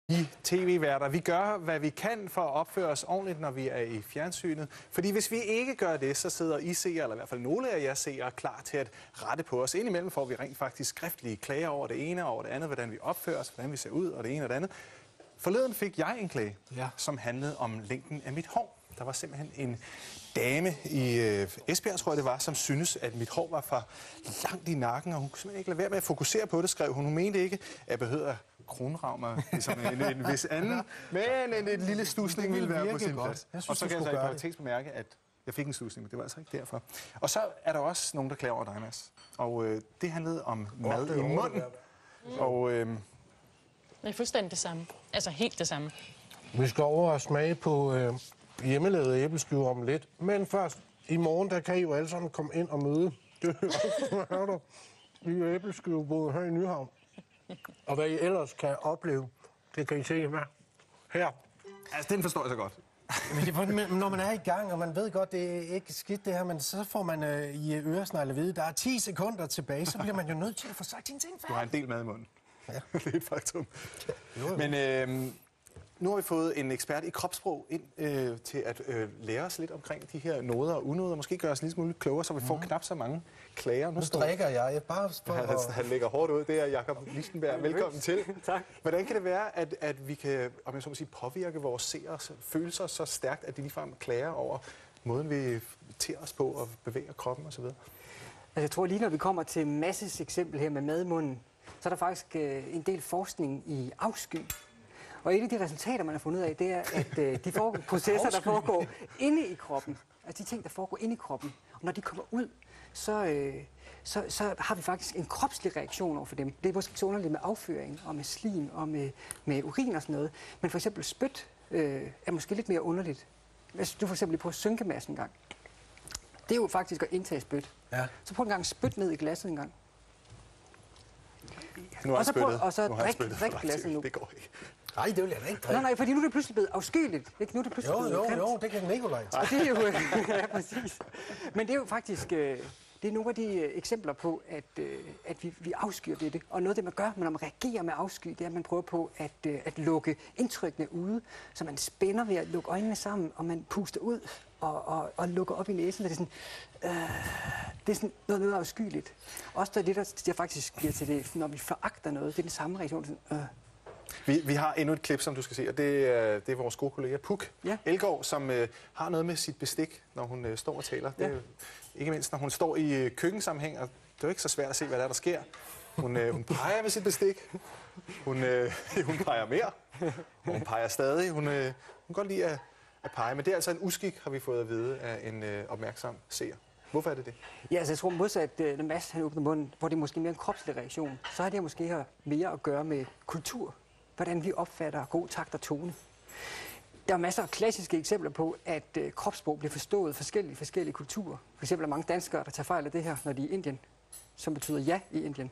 I tv-værter, vi gør, hvad vi kan for at opføre os ordentligt, når vi er i fjernsynet. Fordi hvis vi ikke gør det, så sidder I seere, eller i hvert fald nogle af jer seere, klar til at rette på os. Indimellem får vi rent faktisk skriftlige klager over det ene og over det andet, hvordan vi opfører os, hvordan vi ser ud og det ene og det andet. Forleden fik jeg en klage, som handlede om længden af mit hår. Der var simpelthen en dame i Esbjerg, tror jeg det var, som syntes, at mit hår var for langt i nakken, og hun kunne simpelthen ikke lade være med at fokusere på det, skrev hun. Hun mente ikke, at jeg behøvede at kronrave mig ligesom en vis anden, men en lille stusning ville være på sin plads. Og så kan jeg så i parentes bemærke, at jeg fik en stusning, men det var altså ikke derfor. Og så er der også nogen, der klager over dig, Mads. Og det handlede om mad i munden. Og det er fuldstændig det samme. Altså helt det samme. Vi skal over og smage på hjemmelavet æbleskiver om lidt. Men først, i morgen, der kan I jo alle sammen komme ind og møde. Det hører du. I æbleskivebåden her i Nyhavn. Og hvad I ellers kan opleve, det kan I se her. Altså, den forstår jeg så godt. Men når man er i gang, og man ved godt, det er ikke skidt det her, men så får man i øresnegle at vide, der er 10 sekunder tilbage, så bliver man jo nødt til at få sagt sine ting færdigt. Du har en del mad i munden. Ja. Det er et faktum. Men nu har vi fået en ekspert i kropssprog ind til at lære os lidt omkring de her noder og unoder. Måske gøre os lidt smule klogere, så vi får knap så mange klager. Nu drikker jeg bare for han lægger hårdt ud. Det er Jakob Lichtenberg. Velkommen til. Tak. Hvordan kan det være, at vi kan, om jeg så må sige, påvirke vores seers følelser så stærkt, at de ligefrem klager over måden, vi tager os på og bevæger kroppen osv.? Altså, jeg tror lige, når vi kommer til Masses eksempel her med mad i munden, så er der faktisk en del forskning i afsky. Og et af de resultater, man har fundet ud af, det er, at de processer, der foregår inde i kroppen, altså de ting, der foregår inde i kroppen, og når de kommer ud, så har vi faktisk en kropslig reaktion over for dem. Det er måske ikke så underligt med afføring og med slim og med urin og sådan noget. Men for eksempel spyt er måske lidt mere underligt. Hvis du for eksempel lige prøver at synke massen en gang. Det er jo faktisk at indtage spyt. Ja. Så prøv en gang spyt ned i glasset en gang. Nu har jeg spyttet. Og så drik glasset nu. Det går ikke. Nej, det vil jeg da ikke drikke. Nej, fordi nu er det pludselig blevet afskyeligt. Ikke? Nu er det pludselig blevet grimt. Jo, det kan Nikolaj. Og det er jo, ja, præcis. Men det er jo faktisk, det er nogle af de eksempler på, at vi afskyer ved det. Og noget af det, man gør, når man reagerer med afsky, det er, at man prøver på at lukke indtrykkene ude. Så man spænder ved at lukke øjnene sammen, og man puster ud og lukker op i næsen. Det er sådan noget afskyeligt. Også der er det, der faktisk bliver til det, når vi foragter noget. Det er den samme reaktion. Sådan, Vi har endnu et klip, som du skal se, og det er vores gode kollega Puk Elgård, som har noget med sit bestik, når hun står og taler. Det er jo, ikke mindst, når hun står i køkkensammenhæng, og det er jo ikke så svært at se, hvad der sker. Hun peger med sit bestik. Hun peger mere, og hun peger stadig. Hun kan godt lide at pege, men det er altså en uskik, har vi fået at vide af en opmærksom seer. Hvorfor er det det? Ja, altså jeg tror modsat, når Mads han åbner munden, hvor det er måske mere en kropslig reaktion, så har det måske her mere at gøre med kultur. Hvordan vi opfatter god takt og tone. Der er masser af klassiske eksempler på, at kropssprog bliver forstået forskellige kulturer. For eksempel er mange danskere, der tager fejl af det her, når de er i Indien, som betyder ja i Indien.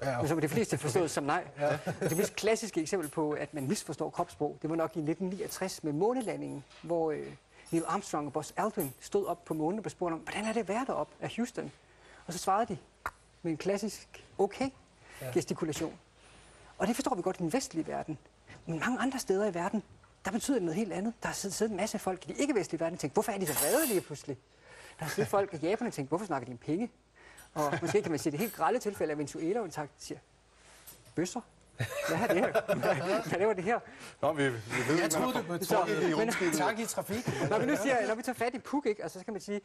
Ja. Men som de fleste forstået som nej. Ja. Det mest klassiske eksempel på, at man misforstår kropssprog, det var nok i 1969 med månelandingen, hvor Neil Armstrong og Buzz Aldrin stod op på månen og blev spurgt om, hvordan er det at være deroppe af Houston? Og så svarede de med en klassisk okay-gestikulation. Og det forstår vi godt i den vestlige verden. Men mange andre steder i verden, der betyder det noget helt andet. Der har siddet en masse folk i de ikke-vestlige verden og tænkt, hvorfor er de så vrede lige pludselig? Der har siddet folk i Japan og tænkt, hvorfor snakker de om penge? Og måske kan man sige det helt grelle tilfælde af Venezuela, hvor de siger, bøsser? Hvad er det her? Hvad var det her? Nå, vi ved, jeg troede, det blev tak i trafik. Når vi tager fat i Puk, ikke, altså, så kan man sige,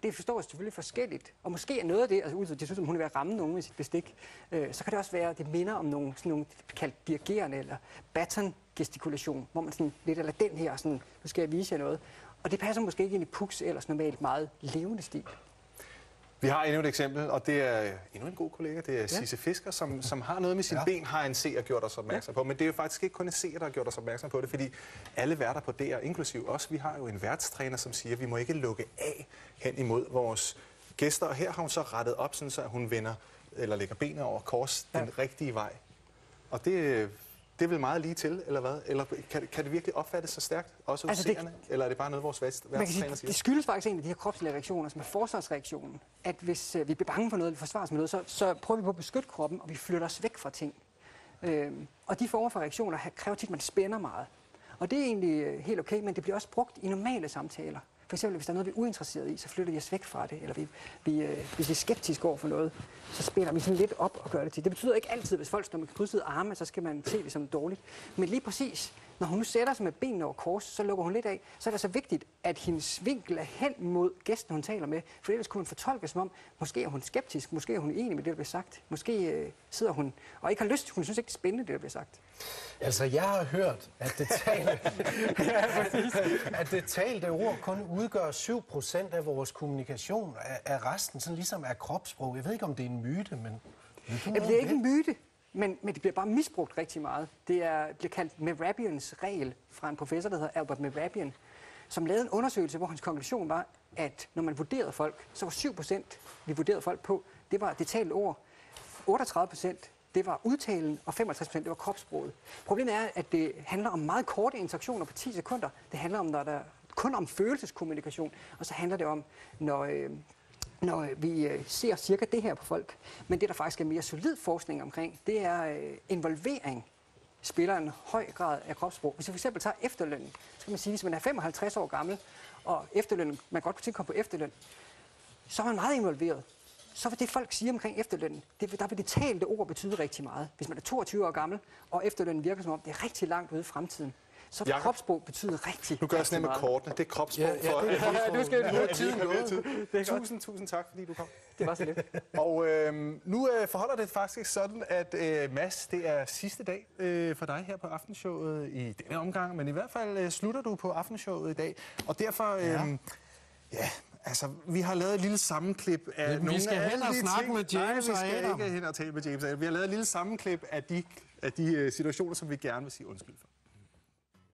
det forstår selvfølgelig forskelligt. Og måske er noget af det, altså ud det synes, om hun er ved at ramme nogen med sit bestik, så kan det også være, det minder om nogle kaldt dirigerende eller baton-gestikulation, hvor man sådan lidt, eller den her, sådan, nu skal jeg vise jer noget. Og det passer måske ikke ind i Puks ellers normalt meget levende stil. Vi har endnu et eksempel, og det er endnu en god kollega, det er Sisse Fisker, som har noget med sine ben, har en seer gjort os opmærksom på. Men det er jo faktisk ikke kun en seer, der har gjort os opmærksom på det, fordi alle værter på DR, inklusiv os, vi har jo en værtstræner, som siger, at vi må ikke lukke af hen imod vores gæster. Og her har hun så rettet op, sådan, så hun vender, eller lægger benene over kors den rigtige vej. Og det er vel meget lige til, eller hvad? Eller kan det virkelig opfattes så stærkt, også hos seerne? Eller er det bare noget, vores værtstræner siger? Det skyldes faktisk en af de her kropslige reaktioner, som er forsvarsreaktionen. At hvis vi bliver bange for noget, eller forsvares med noget, så prøver vi på at beskytte kroppen, og vi flytter os væk fra ting. Og de former for reaktioner kræver tit, at man spænder meget. Og det er egentlig helt okay, men det bliver også brugt i normale samtaler. For eksempel, hvis der er noget, vi er uinteresserede i, så flytter vi os væk fra det. Eller hvis vi er skeptiske over for noget, så spænder vi sådan lidt op og gør det til. Det betyder ikke altid, hvis folk står med krydsede arme, så skal man se det som dårligt. Men lige præcis, når hun nu sætter sig med benene over kors, så lukker hun lidt af, så er det så vigtigt, at hendes vinkel er hen mod gæsten, hun taler med. For ellers kunne hun fortolke som om, måske er hun skeptisk, måske er hun enig med det, der bliver sagt. Måske sidder hun og ikke har lyst, hun synes ikke, det er spændende, det der bliver sagt. Altså, jeg har hørt, at det talte ord kun udgør 7% af vores kommunikation, af resten sådan ligesom er kropssprog. Jeg ved ikke, om det er en myte, men... Det bliver ikke en myte, men det bliver bare misbrugt rigtig meget. Det bliver kaldt Mehrabians regel fra en professor, der hedder Albert Mehrabian, som lavede en undersøgelse, hvor hans konklusion var, at når man vurderede folk, så var 7%, vi vurderede folk på, det var det talte ord, 38%, det var udtalen, og 65% det var kropssproget. Problemet er, at det handler om meget korte interaktioner på 10 sekunder. Det handler om, når der kun om følelseskommunikation, og så handler det om, når vi ser cirka det her på folk. Men det, der faktisk er mere solid forskning omkring, det er involvering spiller en høj grad af kropssprog. Hvis vi for eksempel tager efterlønnen, så kan man sige, hvis man er 55 år gammel, og efterlønnen, man godt kunne tænke på efterløn, så er man meget involveret. Så vil det, folk siger omkring efterlønnen, der vil det talte ord betyde rigtig meget. Hvis man er 22 år gammel, og efterlønnen virker som om, det er rigtig langt ude i fremtiden, så vil kropssprog betyde rigtig. Nu gør jeg sådan med kortene. Det er kropssprog for... Nu skal vi tiden. Tusind tak, fordi du kom. Det var så lidt. Og nu forholder det faktisk sådan, at Mads, det er sidste dag for dig her på Aftenshowet i denne omgang, men i hvert fald slutter du på Aftenshowet i dag, og derfor... Altså, vi har lavet et lille sammenklip af nogle... Vi skal hen og snakke med James og Adam. Nej, vi skal ikke hen og tale med James og Adam. Vi har lavet et lille sammenklip af de situationer, som vi gerne vil sige undskyld for.